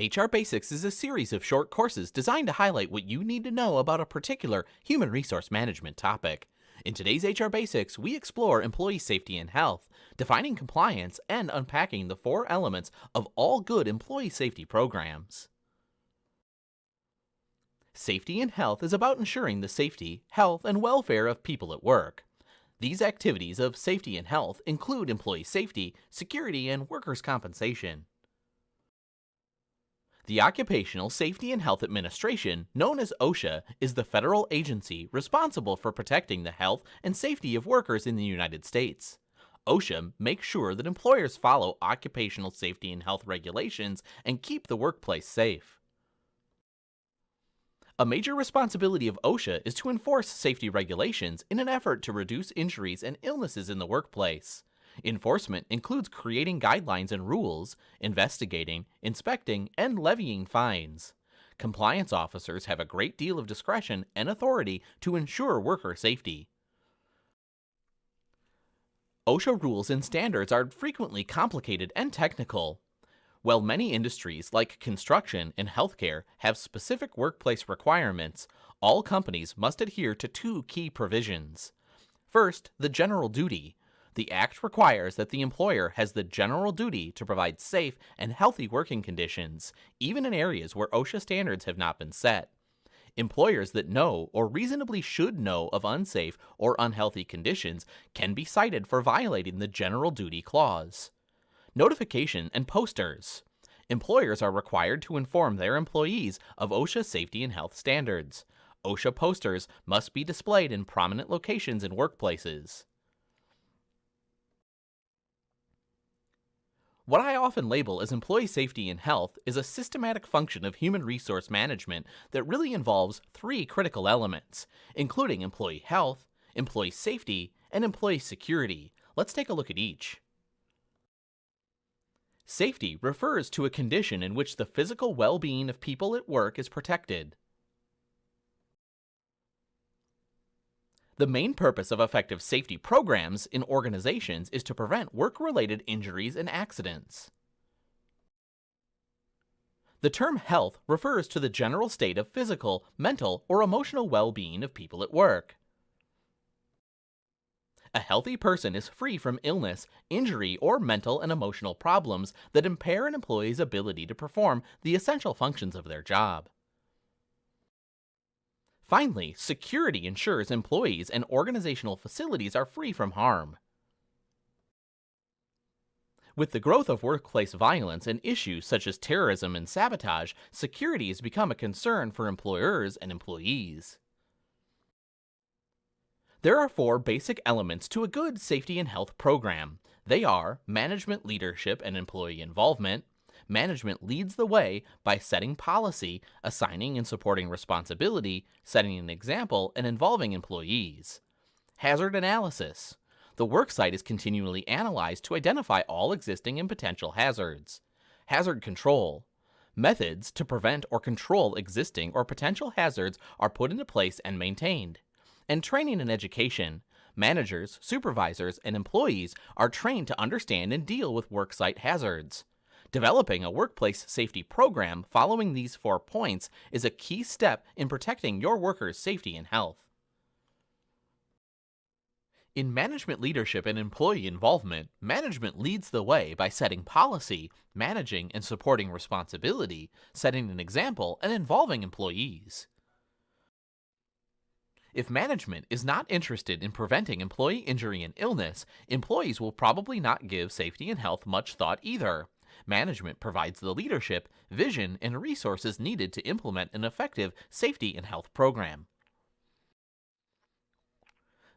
HR Basics is a series of short courses designed to highlight what you need to know about a particular human resource management topic. In today's HR Basics, we explore employee safety and health, defining compliance, and unpacking the 4 elements of all good employee safety programs. Safety and health is about ensuring the safety, health, and welfare of people at work. These activities of safety and health include employee safety, security, and workers' compensation. The Occupational Safety and Health Administration, known as OSHA, is the federal agency responsible for protecting the health and safety of workers in the United States. OSHA makes sure that employers follow occupational safety and health regulations and keep the workplace safe. A major responsibility of OSHA is to enforce safety regulations in an effort to reduce injuries and illnesses in the workplace. Enforcement includes creating guidelines and rules, investigating, inspecting, and levying fines. Compliance officers have a great deal of discretion and authority to ensure worker safety. OSHA rules and standards are frequently complicated and technical. While many industries like construction and healthcare have specific workplace requirements, all companies must adhere to 2 key provisions. First, the general duty. The Act requires that the employer has the general duty to provide safe and healthy working conditions, even in areas where OSHA standards have not been set. Employers that know or reasonably should know of unsafe or unhealthy conditions can be cited for violating the general duty clause. Notification and posters. Employers are required to inform their employees of OSHA safety and health standards. OSHA posters must be displayed in prominent locations in workplaces. What I often label as employee safety and health is a systematic function of human resource management that really involves 3 critical elements, including employee health, employee safety, and employee security. Let's take a look at each. Safety refers to a condition in which the physical well-being of people at work is protected. The main purpose of effective safety programs in organizations is to prevent work-related injuries and accidents. The term health refers to the general state of physical, mental, or emotional well-being of people at work. A healthy person is free from illness, injury, or mental and emotional problems that impair an employee's ability to perform the essential functions of their job. Finally, security ensures employees and organizational facilities are free from harm. With the growth of workplace violence and issues such as terrorism and sabotage, security has become a concern for employers and employees. There are 4 basic elements to a good safety and health program. They are management leadership and employee involvement. Management leads the way by setting policy, assigning and supporting responsibility, setting an example, and involving employees. Hazard analysis. The worksite is continually analyzed to identify all existing and potential hazards. Hazard control. Methods to prevent or control existing or potential hazards are put into place and maintained. And training and education. Managers, supervisors, and employees are trained to understand and deal with worksite hazards. Developing a workplace safety program following these 4 points is a key step in protecting your workers' safety and health. In management leadership and employee involvement, management leads the way by setting policy, managing and supporting responsibility, setting an example, and involving employees. If management is not interested in preventing employee injury and illness, employees will probably not give safety and health much thought either. Management provides the leadership, vision, and resources needed to implement an effective safety and health program.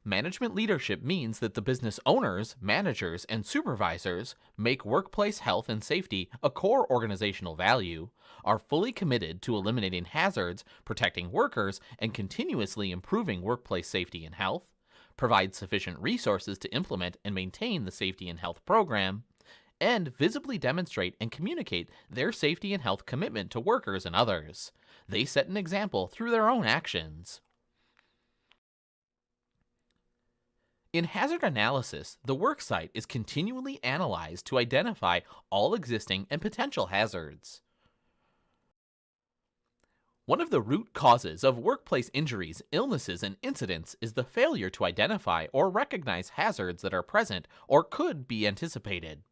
Management leadership means that the business owners, managers, and supervisors make workplace health and safety a core organizational value, are fully committed to eliminating hazards, protecting workers, and continuously improving workplace safety and health, provide sufficient resources to implement and maintain the safety and health program, and visibly demonstrate and communicate their safety and health commitment to workers and others. They set an example through their own actions. In hazard analysis, the worksite is continually analyzed to identify all existing and potential hazards. One of the root causes of workplace injuries, illnesses, and incidents is the failure to identify or recognize hazards that are present or could be anticipated.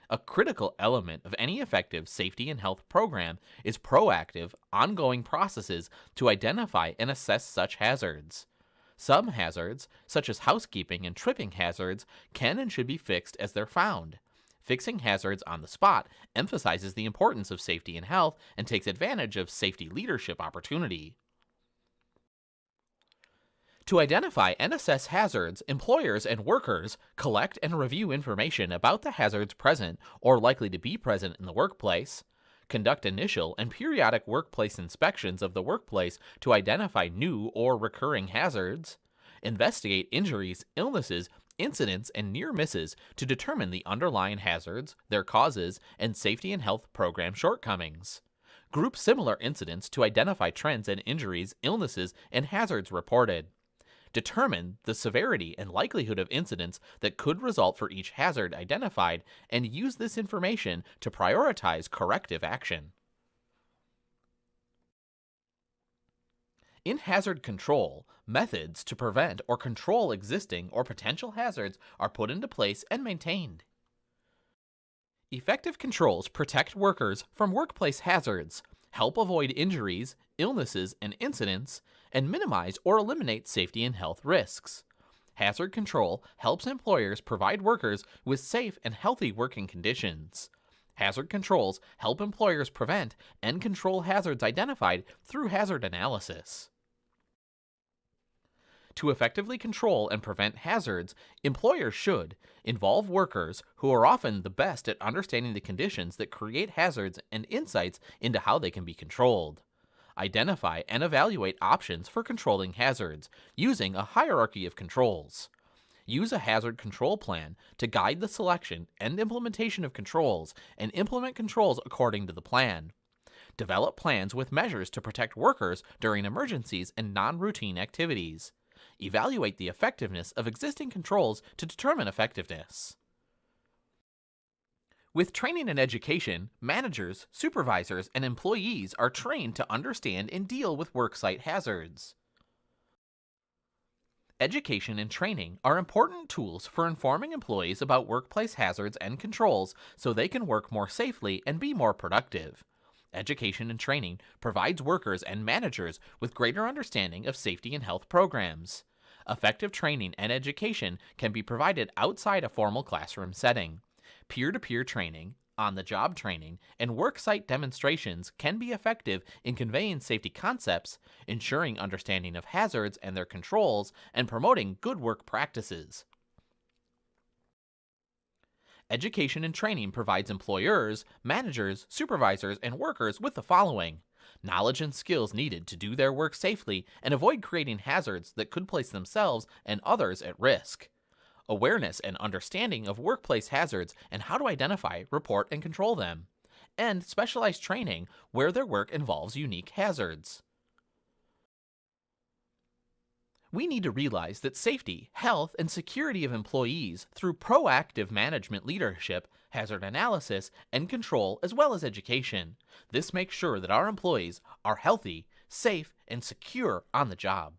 A critical element of any effective safety and health program is proactive, ongoing processes to identify and assess such hazards. Some hazards, such as housekeeping and tripping hazards, can and should be fixed as they're found. Fixing hazards on the spot emphasizes the importance of safety and health and takes advantage of safety leadership opportunity. To identify and assess hazards, employers and workers collect and review information about the hazards present or likely to be present in the workplace, conduct initial and periodic workplace inspections of the workplace to identify new or recurring hazards, investigate injuries, illnesses, incidents, and near misses to determine the underlying hazards, their causes, and safety and health program shortcomings. Group similar incidents to identify trends in injuries, illnesses, and hazards reported. Determine the severity and likelihood of incidents that could result for each hazard identified, and use this information to prioritize corrective action. In hazard control, methods to prevent or control existing or potential hazards are put into place and maintained. Effective controls protect workers from workplace hazards, help avoid injuries, illnesses, and incidents, and minimize or eliminate safety and health risks. Hazard control helps employers provide workers with safe and healthy working conditions. Hazard controls help employers prevent and control hazards identified through hazard analysis. To effectively control and prevent hazards, employers should involve workers who are often the best at understanding the conditions that create hazards and insights into how they can be controlled. Identify and evaluate options for controlling hazards using a hierarchy of controls. Use a hazard control plan to guide the selection and implementation of controls, and implement controls according to the plan. Develop plans with measures to protect workers during emergencies and non-routine activities. Evaluate the effectiveness of existing controls to determine effectiveness. With training and education, managers, supervisors, and employees are trained to understand and deal with worksite hazards. Education and training are important tools for informing employees about workplace hazards and controls so they can work more safely and be more productive. Education and training provides workers and managers with greater understanding of safety and health programs. Effective training and education can be provided outside a formal classroom setting. Peer-to-peer training, on-the-job training, and worksite demonstrations can be effective in conveying safety concepts, ensuring understanding of hazards and their controls, and promoting good work practices. Education and training provides employers, managers, supervisors, and workers with the following: knowledge and skills needed to do their work safely and avoid creating hazards that could place themselves and others at risk. Awareness and understanding of workplace hazards and how to identify, report, and control them. And specialized training where their work involves unique hazards. We need to realize that safety, health, and security of employees through proactive management leadership, hazard analysis, and control, as well as education. This makes sure that our employees are healthy, safe, and secure on the job.